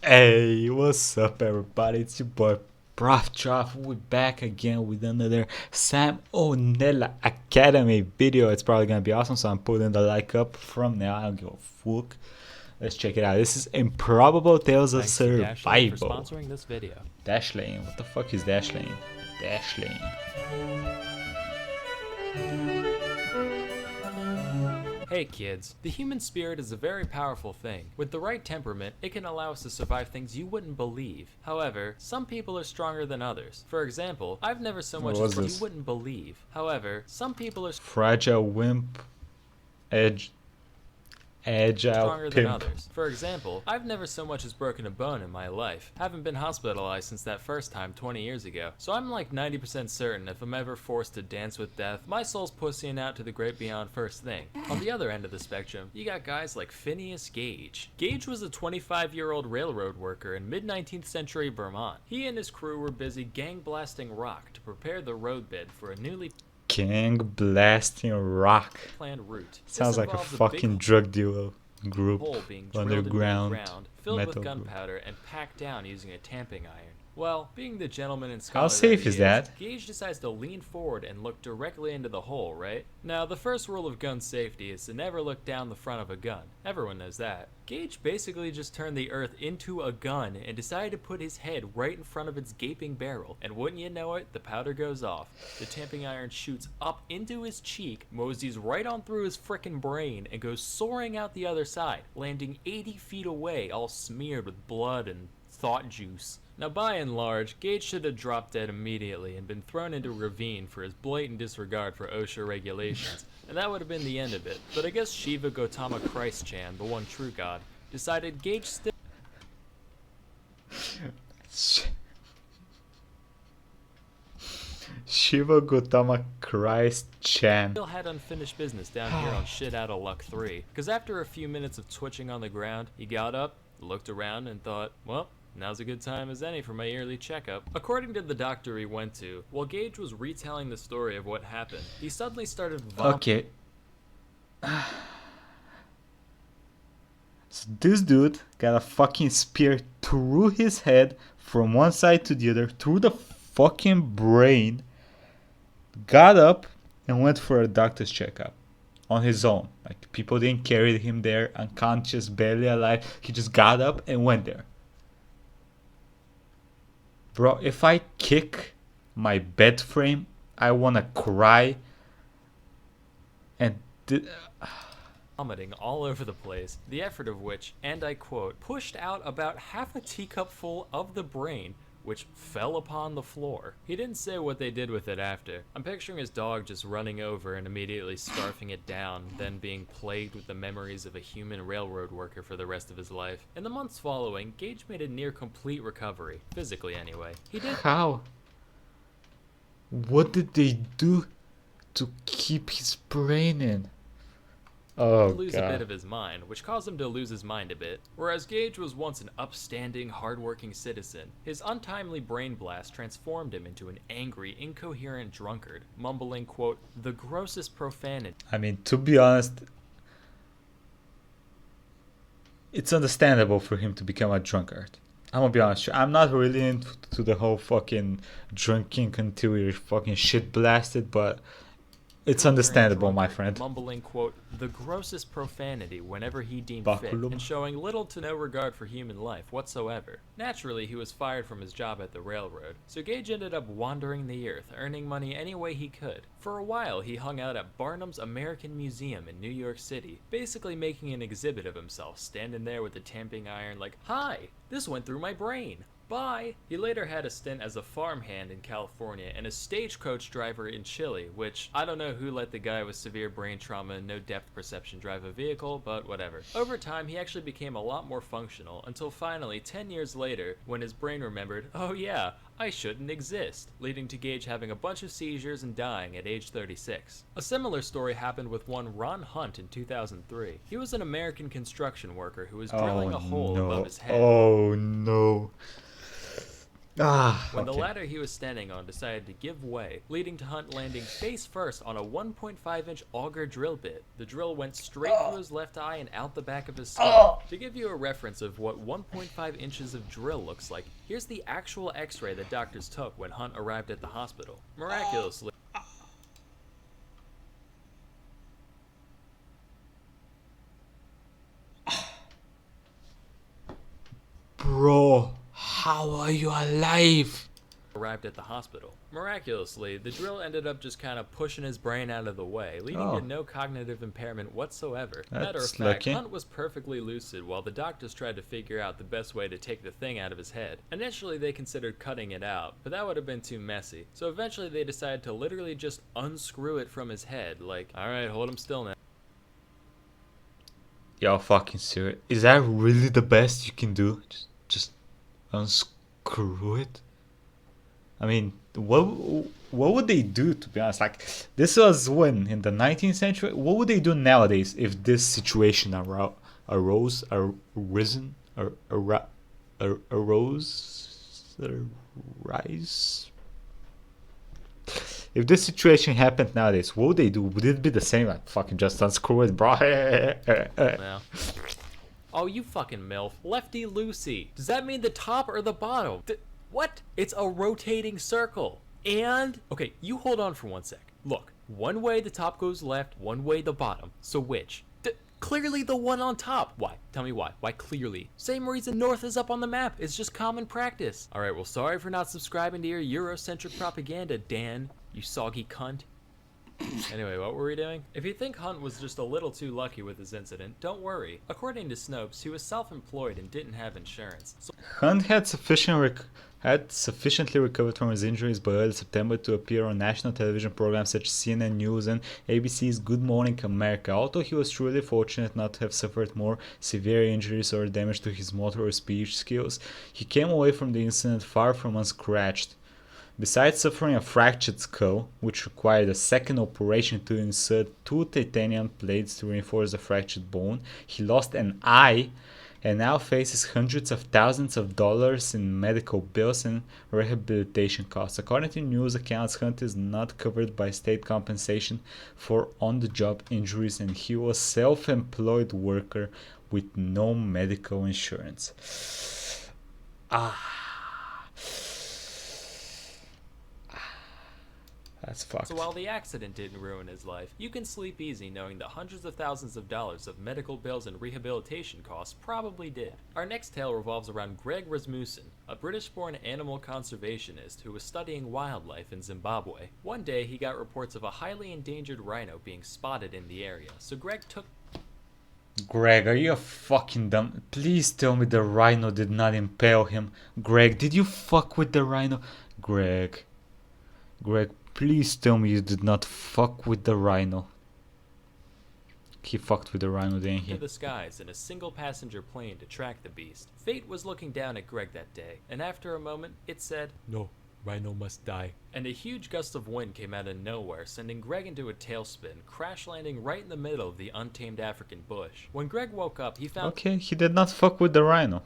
Hey, what's up, everybody? It's your boy Proftrof. We're back again with another Sam O'Neill Academy video. It's probably gonna be awesome, so I'm putting the like up from now. I don't give a fuck. Let's check it out. This is Improbable Tales of Thanks to Dashlane for Survival. sponsoring this video. Dashlane. What the fuck is Dashlane? Dashlane. Hey kids, the human spirit is a very powerful thing. With the right temperament, it can allow us to survive things you wouldn't believe. However, some people are stronger than others. For example, I've never so much as you wouldn't believe. However, some people are Fragile wimp. Agile stronger than pimp. others. For example, I've never so much as broken a bone in my life. Haven't been hospitalized since that first time 20 years ago. So I'm like 90% certain if I'm ever forced to dance with death, my soul's pussying out to the great beyond first thing. On the other end of the spectrum, you got guys like Phineas Gage. Gage was a 25-year-old railroad worker in mid-19th century Vermont. He and his crew were busy gang blasting rock to prepare the roadbed for a newly Gang blasting rock. planned route. Sounds like a fucking drug dealer group. Hole being Underground into the ground, filled with gunpowder and packed down using a tamping iron. Well, being the gentleman and scholar How safe is that? Gage decides to lean forward and look directly into the hole, right? Now, the first rule of gun safety is to never look down the front of a gun. Everyone knows that. Gage basically just turned the earth into a gun and decided to put his head right in front of its gaping barrel. And wouldn't you know it, the powder goes off. The tamping iron shoots up into his cheek, moseys right on through his frickin' brain, and goes soaring out the other side, landing 80 feet away, all smeared with blood and thought juice. Now, by and large, Gage should have dropped dead immediately and been thrown into a ravine for his blatant disregard for OSHA regulations, and that would have been the end of it. But I guess Shiva Gautama Christ-chan, the one true god, decided Gage Shiva Gautama Christ-chan still had unfinished business down here on Shit Outta Luck 3, because after a few minutes of twitching on the ground, he got up, looked around, and thought, well, now's a good time as any for my yearly checkup. According to the doctor he went to, while Gage was retelling the story of what happened, he suddenly started vomiting. Okay. So this dude got a fucking spear through his head from one side to the other, through the fucking brain, got up and went for a doctor's checkup on his own. Like, people didn't carry him there, unconscious, barely alive. He just got up and went there. Bro, if I kick my bed frame, I wanna cry. And vomiting all over the place, the effort of which, and I quote, pushed out about half a teacupful of the brain, which fell upon the floor. He didn't say what they did with it after. I'm picturing his dog just running over and immediately scarfing it down, then being plagued with the memories of a human railroad worker for the rest of his life. In the months following, Gage made a near complete recovery, physically anyway. He did. How? What did they do to keep his brain in? Oh, lose God. a bit of his mind, which caused him to lose his mind a bit. Whereas Gage was once an upstanding, hardworking citizen, his untimely brain blast transformed him into an angry, incoherent drunkard, mumbling, quote, the grossest profanity. I mean, to be honest, it's understandable for him to become a drunkard. I'm gonna be honest, I'm not really into the whole fucking drinking until you're fucking shit blasted, but it's understandable, my friend. Mumbling, quote, the grossest profanity whenever he deemed fit, and showing little to no regard for human life whatsoever. Naturally, he was fired from his job at the railroad, so Gage ended up wandering the earth, earning money any way he could. For a while, he hung out at Barnum's American Museum in New York City, basically making an exhibit of himself, standing there with the tamping iron like, hi, this went through my brain. Bye! He later had a stint as a farmhand in California and a stagecoach driver in Chile, which, I don't know who let the guy with severe brain trauma and no depth perception drive a vehicle, but whatever. Over time, he actually became a lot more functional, until finally, 10 years later, when his brain remembered, oh yeah, I shouldn't exist, leading to Gage having a bunch of seizures and dying at age 36. A similar story happened with one Ron Hunt in 2003. He was an American construction worker who was drilling a hole above his head. Oh no. when the Okay. ladder he was standing on decided to give way, leading to Hunt landing face first on a 1.5-inch auger drill bit. The drill went straight through his left eye and out the back of his skull. To give you a reference of what 1.5 inches of drill looks like, here's the actual x-ray that doctors took when Hunt arrived at the hospital. Miraculously, Bro, how are you alive? Miraculously, the drill ended up just kind of pushing his brain out of the way, leading to no cognitive impairment whatsoever. Matter of That's fact, lucky. Hunt was perfectly lucid while the doctors tried to figure out the best way to take the thing out of his head. Initially, they considered cutting it out, but that would have been too messy. So eventually, they decided to literally just unscrew it from his head, like, alright, hold him still now. Y'all fucking serious? Is that really the best you can do? Just unscrew it? I mean, what would they do, to be honest? Like, this was when in the 19th century. What would they do nowadays if this situation arose, arisen, arose, arise? If this situation happened nowadays, what would they do? Would it be the same? Like, fucking just unscrew it, bro. Now. Oh, you fucking MILF. Lefty Lucy. Does that mean the top or the bottom? What? It's a rotating circle. And, okay, you hold on for 1 sec. Look, one way the top goes left, one way the bottom. So which? Clearly the one on top. Why? Tell me why. Why clearly? Same reason north is up on the map. It's just common practice. Alright, well, sorry for not subscribing to your Eurocentric propaganda, Dan. You soggy cunt. Anyway, what were we doing? If you think Hunt was just a little too lucky with his incident, don't worry. According to Snopes, he was self-employed and didn't have insurance. So Hunt had sufficiently recovered from his injuries by early September to appear on national television programs such as CNN News and ABC's Good Morning America. Although he was truly fortunate not to have suffered more severe injuries or damage to his motor or speech skills, he came away from the incident far from unscratched. Besides suffering a fractured skull, which required a second operation to insert 2 titanium plates to reinforce the fractured bone, he lost an eye and now faces hundreds of thousands of dollars in medical bills and rehabilitation costs. According to news accounts, Hunt is not covered by state compensation for on-the-job injuries, and he was a self-employed worker with no medical insurance. That's fucked. So while the accident didn't ruin his life, you can sleep easy knowing that hundreds of thousands of dollars of medical bills and rehabilitation costs probably did. Our next tale revolves around Greg Rasmussen, a British-born animal conservationist who was studying wildlife in Zimbabwe. One day, he got reports of a highly endangered rhino being spotted in the area, so Greg took... Greg, are you a fucking dumb? Please tell me the rhino did not impale him. Greg, did you fuck with the rhino? Greg, please tell me you did not fuck with the rhino. He fucked with the rhino, didn't he? To the skies in a single passenger plane to track the beast. Fate was looking down at Greg that day, and after a moment, it said, "No, rhino must die." And a huge gust of wind came out of nowhere, sending Greg into a tailspin, crash landing right in the middle of the untamed African bush. When Greg woke up, he found Okay, he did not fuck with the rhino.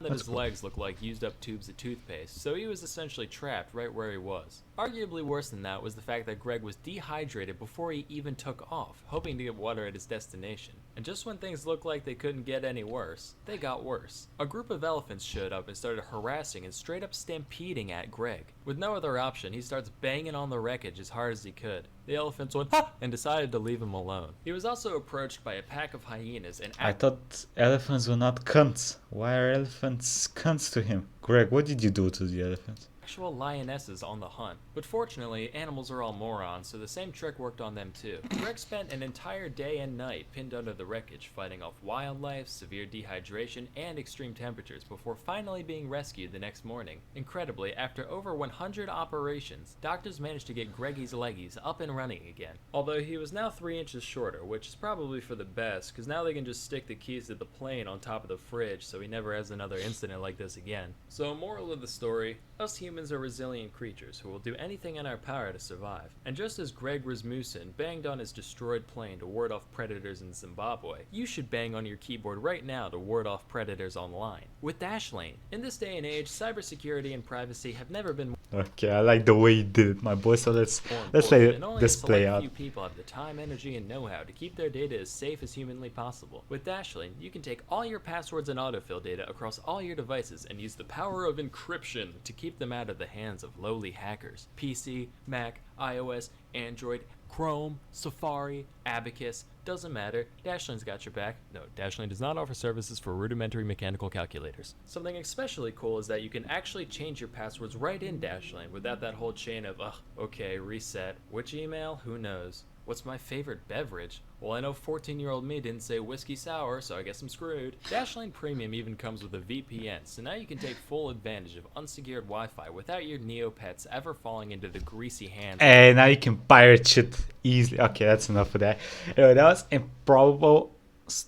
that his legs looked like used up tubes of toothpaste, so he was essentially trapped right where he was. Arguably worse than that was the fact that Greg was dehydrated before he even took off, hoping to get water at his destination. And just when things looked like they couldn't get any worse, they got worse. A group of elephants showed up and started harassing and straight up stampeding at Greg. With no other option, he starts banging on the wreckage as hard as he could. The elephants went ha! And decided to leave him alone. He was also approached by a pack of hyenas and I thought elephants were not cunts. Why are elephants cunts to him? Greg, what did you do to the elephants? actual lionesses on the hunt. But fortunately, animals are all morons, so the same trick worked on them too. Greg spent an entire day and night pinned under the wreckage, fighting off wildlife, severe dehydration, and extreme temperatures before finally being rescued the next morning. Incredibly, after over 100 operations, doctors managed to get Greggy's leggies up and running again. Although he was now 3 inches shorter, which is probably for the best, because now they can just stick the keys to the plane on top of the fridge so he never has another incident like this again. So moral of the story, us humans humans are resilient creatures who will do anything in our power to survive. And just as Greg Rasmussen banged on his destroyed plane to ward off predators in Zimbabwe, you should bang on your keyboard right now to ward off predators online. With Dashlane, in this day and age, cybersecurity and privacy have never been Okay, I like the way you did it, my boy. So let's more let important, and only this a play select out. few people have the time, energy, and know-how to keep their data as safe as humanly possible. With Dashlane, you can take all your passwords and autofill data across all your devices and use the power of encryption to keep them out of the hands of lowly hackers. PC, Mac, iOS, Android, Chrome, Safari, Abacus, doesn't matter, Dashlane's got your back. No, Dashlane does not offer services for rudimentary mechanical calculators. Something especially cool is that you can actually change your passwords right in Dashlane without that whole chain of, okay, reset. Which email? Who knows? What's my favorite beverage? Well, I know 14-year-old me didn't say whiskey sour, so I guess I'm screwed. Dashlane Premium even comes with a VPN, so now you can take full advantage of unsecured Wi-Fi without your Neopets ever falling into the greasy hands. And now you can pirate shit easily. Okay, that's enough of that. Anyway, that was Improbable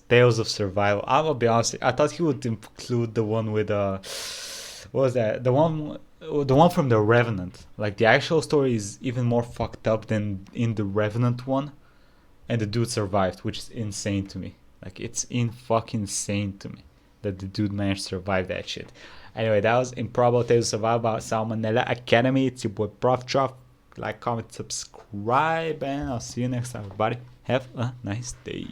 Tales of Survival. I'm gonna be honest, I thought he would include the one with what was that? The one from the Revenant. Like the actual story is even more fucked up than in the Revenant one, and the dude survived, which is insane to me. Like it's fucking insane to me that the dude managed to survive that shit. Anyway, that was Improbable Tales of Survival by Salmonella Academy. It's your boy Proftrof. Like, comment, subscribe, and I'll see you next time, everybody. Have a nice day.